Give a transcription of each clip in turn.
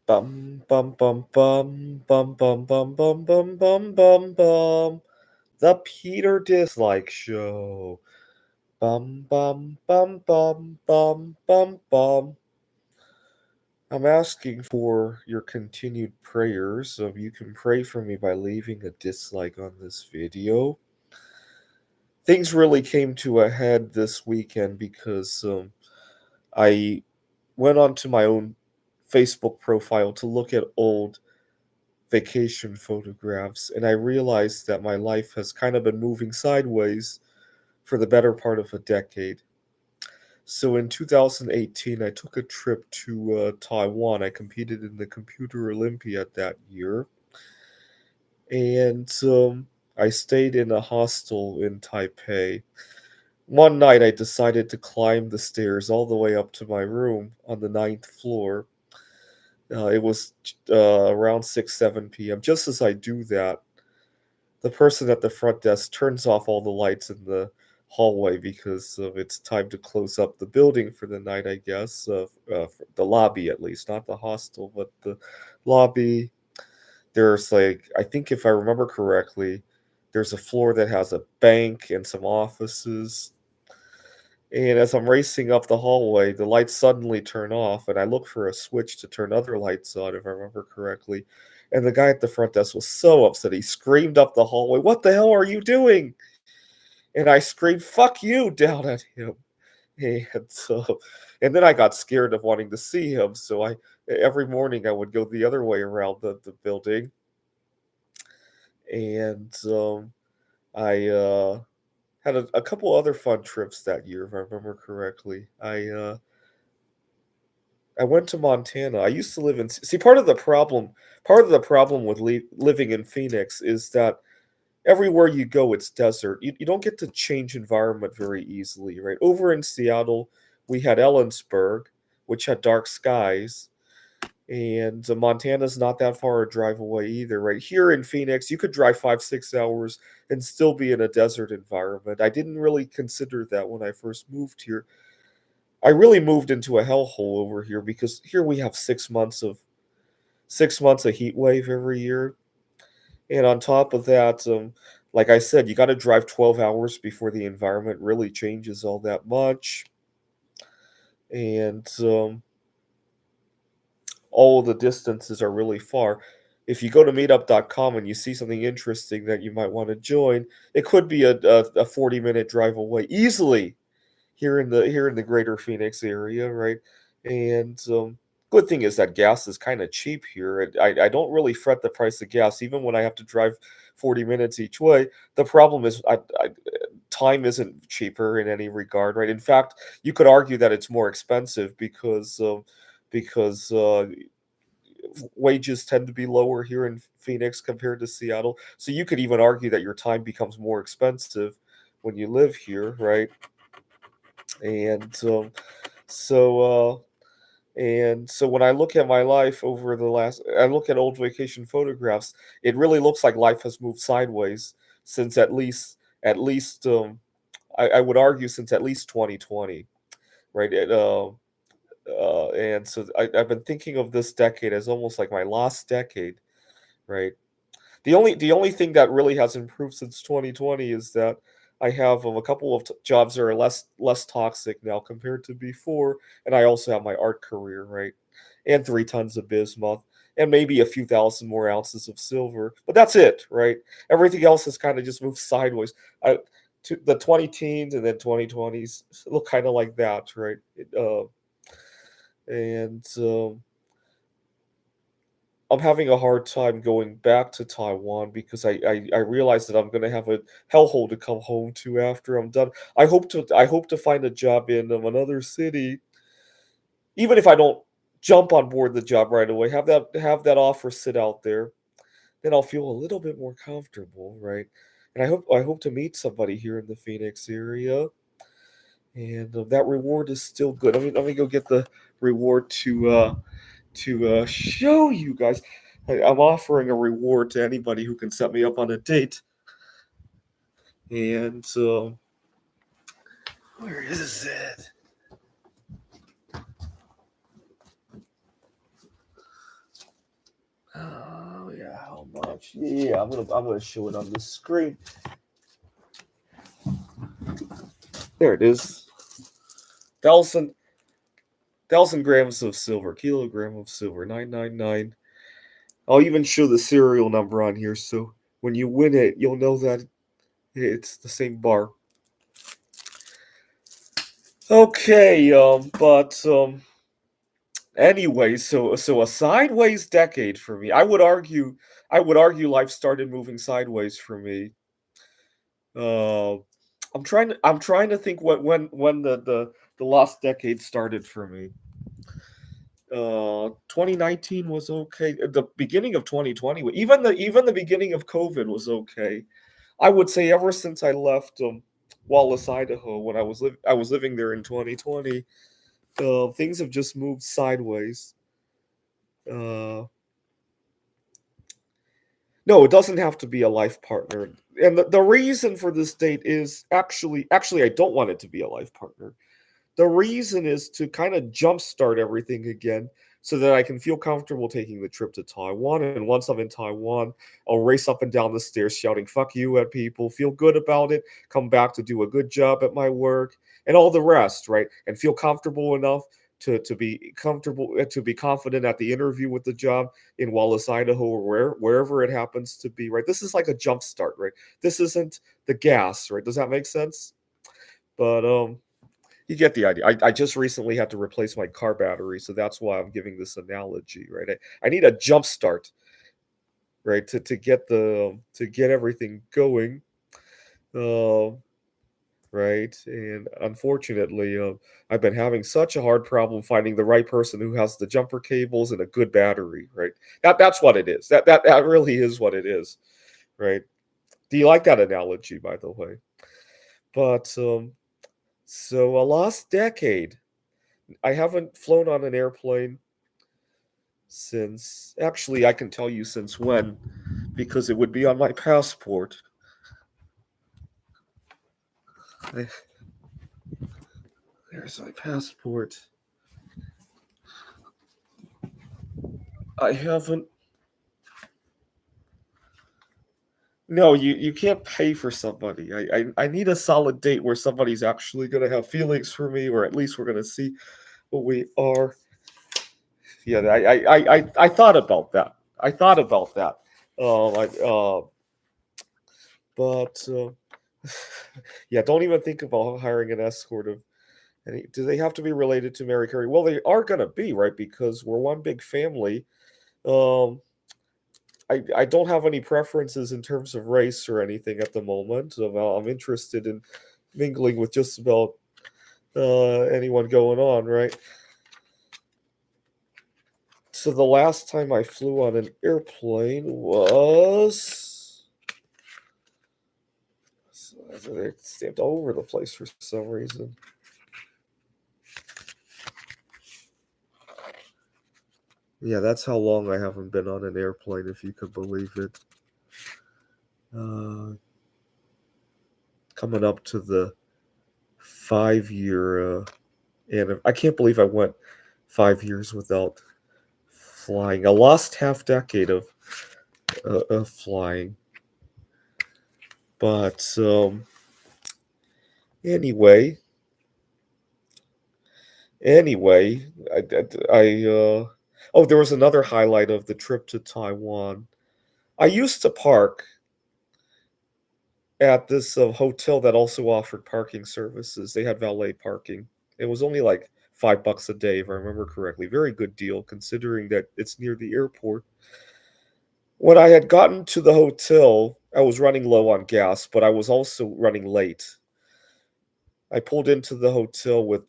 Bum bum bum bum bum bum bum bum bum bum bum bum. The Peter Dislike Show. Bum bum bum bum bum bum bum. I'm asking for your continued prayers, so you can pray for me by leaving a dislike on this video. Things really came to a head this weekend because I went onto my own Facebook profile to look at old vacation photographs, and I realized that my life has kind of been moving sideways for the better part of a decade. So in 2018, I took a trip to Taiwan. I competed in the Computer Olympiad that year, and I stayed in a hostel in Taipei. One night, I decided to climb the stairs all the way up to my room on the ninth floor. It was around 6, 7 p.m. Just as I do that, the person at the front desk turns off all the lights in the hallway because it's time to close up the building for the night, I guess. The lobby, at least, not the hostel, but the lobby. There's like, I think if I remember correctly, there's a floor that has a bank and some offices. And as I'm racing up the hallway, the lights suddenly turn off, and I look for a switch to turn other lights on, if I remember correctly. And the guy at the front desk was so upset. He screamed up the hallway, "What the hell are you doing?" And I screamed, "Fuck you," down at him. And so, and then I got scared of wanting to see him. So every morning I would go the other way around the building. And I had a couple other fun trips that year, if I remember correctly. I went to Montana. I used to live in see, part of the problem with living in Phoenix is that everywhere you go, it's desert. You don't get to change environment very easily, right? Over in Seattle, we had Ellensburg, which had dark skies, and Montana's not that far a drive away either, right? Here in Phoenix, you could drive 5, 6 hours and still be in a desert environment. I didn't really consider that when I first moved here. I really moved into a hellhole over here because here we have 6 months of heat wave every year, and on top of that, like I said, you got to drive 12 hours before the environment really changes all that much, and all of the distances are really far. If you go to meetup.com and you see something interesting that you might want to join, it could be a 40-minute drive away easily here in the greater Phoenix area, right? And good thing is that gas is kind of cheap here. And I don't really fret the price of gas, even when I have to drive 40 minutes each way. The problem is time isn't cheaper in any regard, right? In fact, you could argue that it's more expensive because wages tend to be lower here in Phoenix compared to Seattle. So you could even argue that your time becomes more expensive when you live here, right? And so so when I look at my life over the last I look at old vacation photographs, it really looks like life has moved sideways since at least I would argue since at least 2020, right? And so I've been thinking of this decade as almost like my lost decade, right? The only thing that really has improved since 2020 is that I have a couple of jobs that are less toxic now compared to before, and I also have my art career, right? And 3 tons of bismuth, and maybe a few thousand more ounces of silver, but that's it, right? Everything else has kind of just moved sideways. I, to the 20 teens and then 2020s look kind of like that, right? And I'm having a hard time going back to Taiwan because I realize that I'm gonna have a hellhole to come home to after I'm done. I hope to find a job in another city, even if I don't jump on board the job right away. Have that offer sit out there, then I'll feel a little bit more comfortable, right? And I hope to meet somebody here in the Phoenix area, and that reward is still good. Let me go get the reward to show you guys. I'm offering a reward to anybody who can set me up on a date. And where is it? how much. Yeah, I'm gonna show it on the screen. There it is. Thousand thousand grams of silver, kilogram of silver, 999. I'll even show the serial number on here, so when you win it, you'll know that it's the same bar. Okay, but anyway, so a sideways decade for me. I would argue life started moving sideways for me. Uh, I'm trying to think when the lost decade started for me. 2019 was okay. The beginning of 2020, even the beginning of COVID was okay. I would say ever since I left Wallace, Idaho, when I was living there in 2020, things have just moved sideways. Uh, no, it doesn't have to be a life partner, and the reason for this date is actually I don't want it to be a life partner. The reason is to kind of jumpstart everything again so that I can feel comfortable taking the trip to Taiwan. And once I'm in Taiwan, I'll race up and down the stairs shouting "fuck you" at people, feel good about it, come back to do a good job at my work, and all the rest, right? And feel comfortable enough to be comfortable to be confident at the interview with the job in Wallace, Idaho, or wherever it happens to be, right? This is like a jump start, right? This isn't the gas, right? Does that make sense? But you get the idea. I just recently had to replace my car battery, so that's why I'm giving this analogy, right? I need a jump start, right, to get everything going, uh, right? And unfortunately, I've been having such a hard problem finding the right person who has the jumper cables and a good battery, right? That's what it is. That really is what it is, right? Do you like that analogy, by the way? But so a lost decade. I haven't flown on an airplane since, actually, I can tell you since when, because it would be on my passport. I, there's my passport. I haven't. No, you can't pay for somebody. I need a solid date where somebody's actually gonna have feelings for me, or at least we're gonna see what we are. Yeah, I thought about that. I thought about that. I but yeah, don't even think about hiring an escort of any. Do they have to be related to Mary Carey? Well, they are gonna be, right? Because we're one big family. Um, I don't have any preferences in terms of race or anything at the moment. I'm interested in mingling with just about anyone going on, right? So the last time I flew on an airplane was. They're stamped all over the place for some reason. Yeah, that's how long I haven't been on an airplane, if you could believe it. Uh, coming up to the 5 year, and I can't believe I went 5 years without flying. A lost half decade of flying. But anyway, anyway, oh, there was another highlight of the trip to Taiwan. I used to park at this hotel that also offered parking services. They had valet parking. It was only like $5 a day, if I remember correctly. Very good deal considering that it's near the airport. When I had gotten to the hotel, I was running low on gas, but I was also running late. I pulled into the hotel with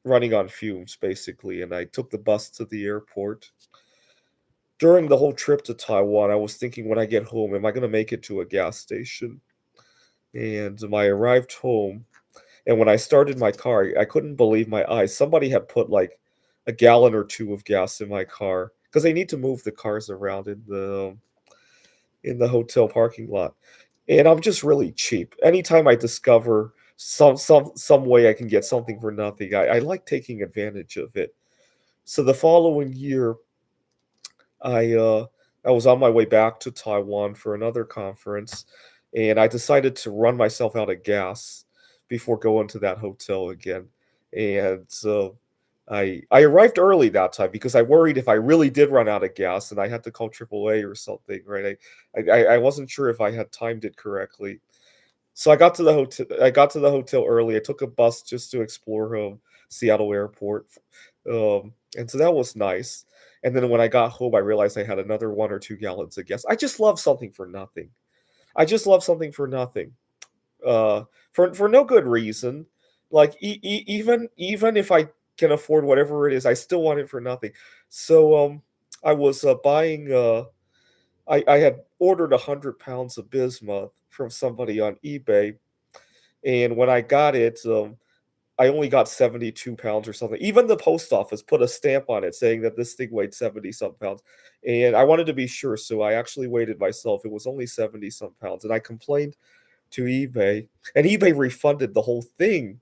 running on fumes, basically, and I took the bus to the airport. During the whole trip to Taiwan, I was thinking when I get home, am I going to make it to a gas station? And when I arrived home, and when I started my car, I couldn't believe my eyes. Somebody had put like a gallon or two of gas in my car because they need to move the cars around in the hotel parking lot. And I'm just really cheap. Anytime I discover some way I can get something for nothing, I like taking advantage of it. So the following year, I uh, I was on my way back to Taiwan for another conference, and I decided to run myself out of gas before going to that hotel again. And so I arrived early that time because I worried if I really did run out of gas and I had to call AAA or something, right? I wasn't sure if I had timed it correctly. So I got to the hotel early. I took a bus just to explore, Seattle Airport, and so that was nice. And then when I got home, I realized I had another 1 or 2 gallons of gas. I just love something for nothing. I just love something for nothing, uh, for no good reason. Like, even if I can afford whatever it is, I still want it for nothing. So, I was, buying, I had ordered 100 pounds of bismuth from somebody on eBay, and when I got it, I only got 72 pounds or something. Even the post office put a stamp on it saying that this thing weighed 70 some pounds, and I wanted to be sure, so I actually weighed it myself. It was only 70 some pounds, and I complained to eBay, and eBay refunded the whole thing,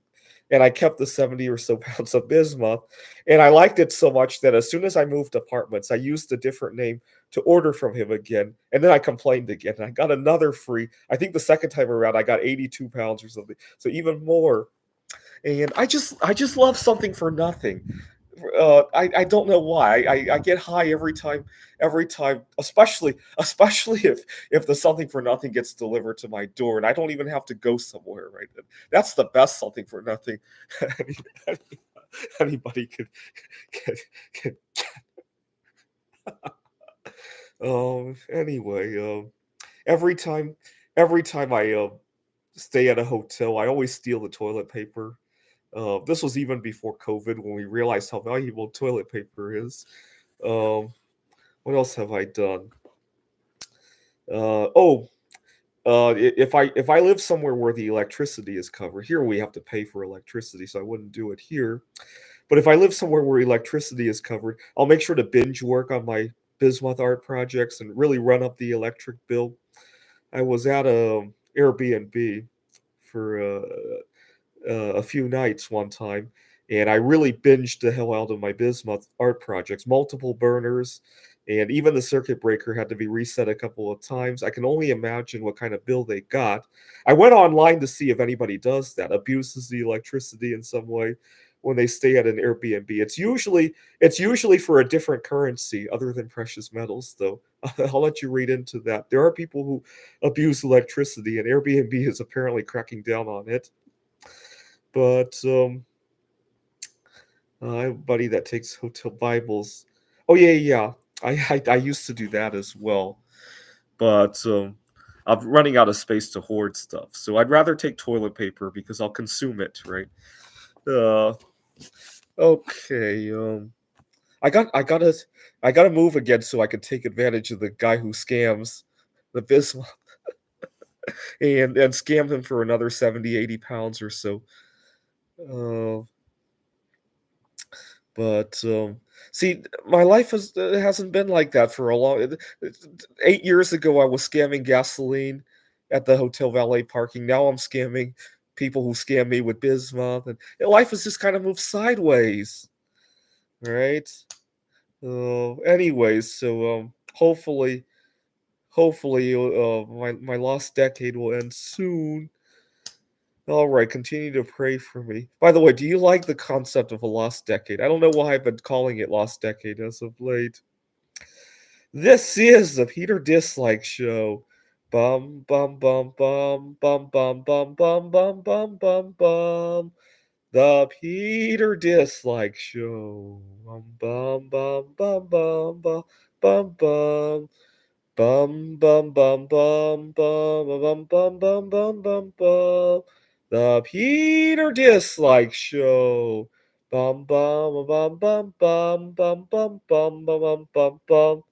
and I kept the 70 or so pounds of bismuth, and I liked it so much that as soon as I moved apartments, I used a different name to order from him again, and then I complained again, and I got another free. I think the second time around, I got 82 pounds or something, so even more, and I just love something for nothing. I don't know why. I get high every time, especially if the something for nothing gets delivered to my door, and I don't even have to go somewhere, right? That's the best something for nothing any any anybody could could anyway, every time every time I, stay at a hotel, I always steal the toilet paper. This was even before COVID when we realized how valuable toilet paper is. Um, what else have I done? Oh, if I live somewhere where the electricity is covered, here we have to pay for electricity, so I wouldn't do it here. But if I live somewhere where electricity is covered, I'll make sure to binge work on my bismuth art projects and really run up the electric bill. I was at a Airbnb for a few nights one time, and I really binged the hell out of my bismuth art projects, multiple burners, and even the circuit breaker had to be reset a couple of times. I can only imagine what kind of bill they got. I went online to see if anybody does that, abuses the electricity in some way when they stay at an Airbnb. It's usually for a different currency other than precious metals, though. I'll let you read into that. There are people who abuse electricity, and Airbnb is apparently cracking down on it. But, I have a buddy that takes hotel Bibles. Oh, yeah, yeah. I used to do that as well, but, I'm running out of space to hoard stuff, so I'd rather take toilet paper because I'll consume it, right? Uh, okay, I gotta move again so I can take advantage of the guy who scams the Bismarck and scam him for another 70, 80 pounds or so. Uh But, see, my life hasn't been like that for a long 8 years ago, I was scamming gasoline at the hotel valet parking. Now I'm scamming people who scam me with Bismuth, and life has just kinda moved sideways, right? Anyways, so, hopefully, my lost decade will end soon. Alright, continue to pray for me. By the way, do you like the concept of a lost decade? I don't know why I've been calling it lost decade as of late. This is the Peter Dislike Show. Bum bum bum bum bum bum bum bum bum bum bum bum. The Peter Dislike Show. Bum bum bum bum bum bum bum. Bum bum bum bum bum bum bum bum bum bum bum. The Peter Dislike Show. Bum bum bum bum bum bum bum bum bum bum bum bum.